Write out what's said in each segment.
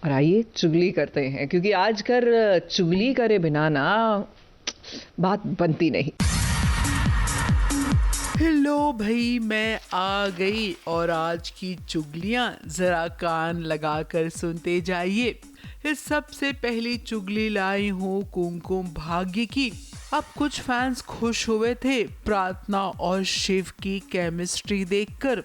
और आइए चुगली करते हैं, क्योंकि आजकल चुगली करे बिना ना बात बनती नहीं। हेलो भाई, मैं आ गई और आज की चुगलियां जरा कान लगाकर सुनते जाइए। इस सबसे पहली चुगली लाई हूँ कुमकुम भाग्य की। अब कुछ फैंस खुश हुए थे प्रार्थना और शिव की केमिस्ट्री देखकर।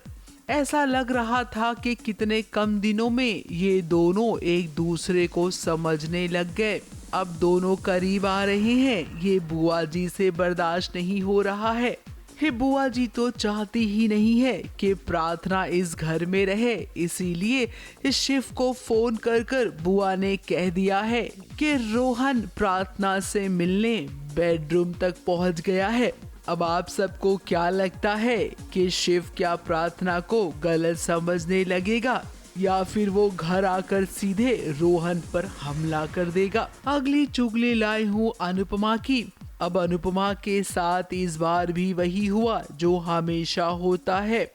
ऐसा लग रहा था कि कितने कम दिनों में ये दोनों एक दूसरे को समझने लग गए। अब दोनों करीब आ रहे हैं, ये बुआ जी से बर्दाश्त नहीं हो रहा है। हे बुआ जी तो चाहती ही नहीं है कि प्रार्थना इस घर में रहे, इसीलिए इस शिव को फोन कर कर बुआ ने कह दिया है कि रोहन प्रार्थना से मिलने बेडरूम तक पहुंच गया है। अब आप सबको क्या लगता है कि शिव क्या प्रार्थना को गलत समझने लगेगा या फिर वो घर आकर सीधे रोहन पर हमला कर देगा? अगली चुगली लाई हूँ अनुपमा की। अब अनुपमा के साथ इस बार भी वही हुआ जो हमेशा होता है।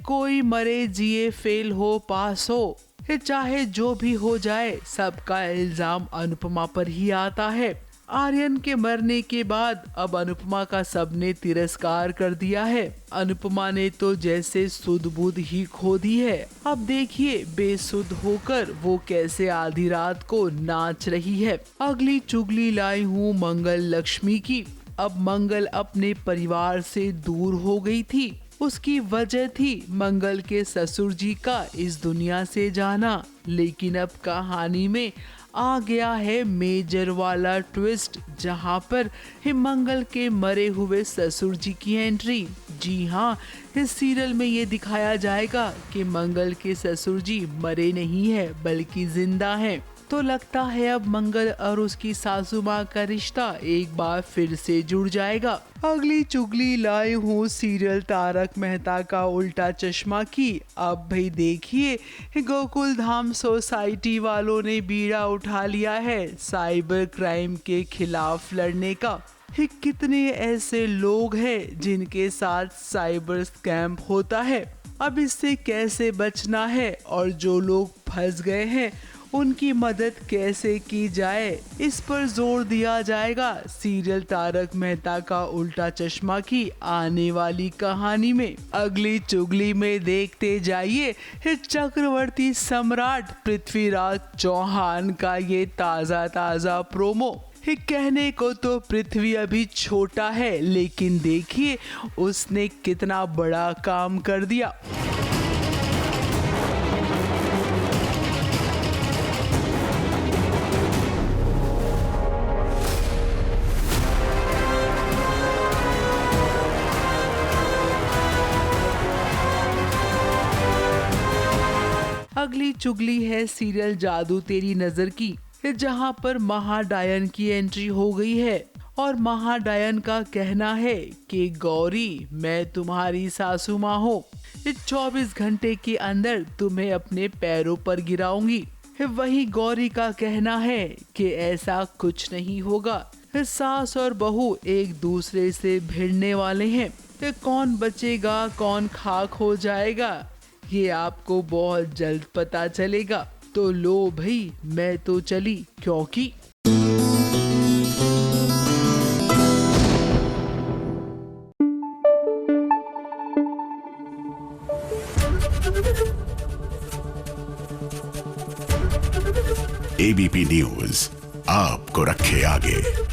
कोई मरे जिए फेल हो पास हो, चाहे जो भी हो जाए सबका इल्जाम अनुपमा पर ही आता है। आर्यन के मरने के बाद अब अनुपमा का सबने तिरस्कार कर दिया है। अनुपमा ने तो जैसे सुध बुध ही खो दी है। अब देखिए बेसुध होकर वो कैसे आधी रात को नाच रही है। अगली चुगली लाई हूँ मंगल लक्ष्मी की। अब मंगल अपने परिवार से दूर हो गई थी। उसकी वजह थी मंगल के ससुर जी का इस दुनिया से जाना। लेकिन अब कहानी में आ गया है मेजर वाला ट्विस्ट, जहां पर मंगल के मरे हुए ससुर जी की एंट्री। जी हाँ, इस सीरियल में ये दिखाया जाएगा कि मंगल के ससुर जी मरे नहीं है बल्कि जिंदा हैं। तो लगता है अब मंगल और उसकी सासू माँ का रिश्ता एक बार फिर से जुड़ जाएगा। अगली चुगली लाए हूँ सीरियल तारक मेहता का उल्टा चश्मा की। अब भाई देखिए, गोकुल धाम सोसाइटी वालों ने बीड़ा उठा लिया है साइबर क्राइम के खिलाफ लड़ने का। कितने ऐसे लोग हैं जिनके साथ साइबर स्कैम होता है। अब इससे कैसे बचना है और जो लोग फंस गए हैं उनकी मदद कैसे की जाए, इस पर जोर दिया जाएगा सीरियल तारक मेहता का उल्टा चश्मा की आने वाली कहानी में। अगली चुगली में देखते जाइए चक्रवर्ती सम्राट पृथ्वीराज चौहान का ये ताजा प्रोमो। कहने को तो पृथ्वी अभी छोटा है, लेकिन देखिए उसने कितना बड़ा काम कर दिया। अगली चुगली है सीरियल जादू तेरी नजर की, जहां पर महाडायन की एंट्री हो गई है। और महाडायन का कहना है कि गौरी मैं तुम्हारी सासू माँ हूँ, 24 घंटे के अंदर तुम्हें अपने पैरों पर गिराऊंगी। वही गौरी का कहना है कि ऐसा कुछ नहीं होगा, सास और बहू एक दूसरे से भिड़ने वाले हैं। कौन बचेगा कौन खाक हो जाएगा ये आपको बहुत जल्द पता चलेगा। तो लो भाई मैं तो चली, क्योंकि एबीपी न्यूज आपको रखे आगे।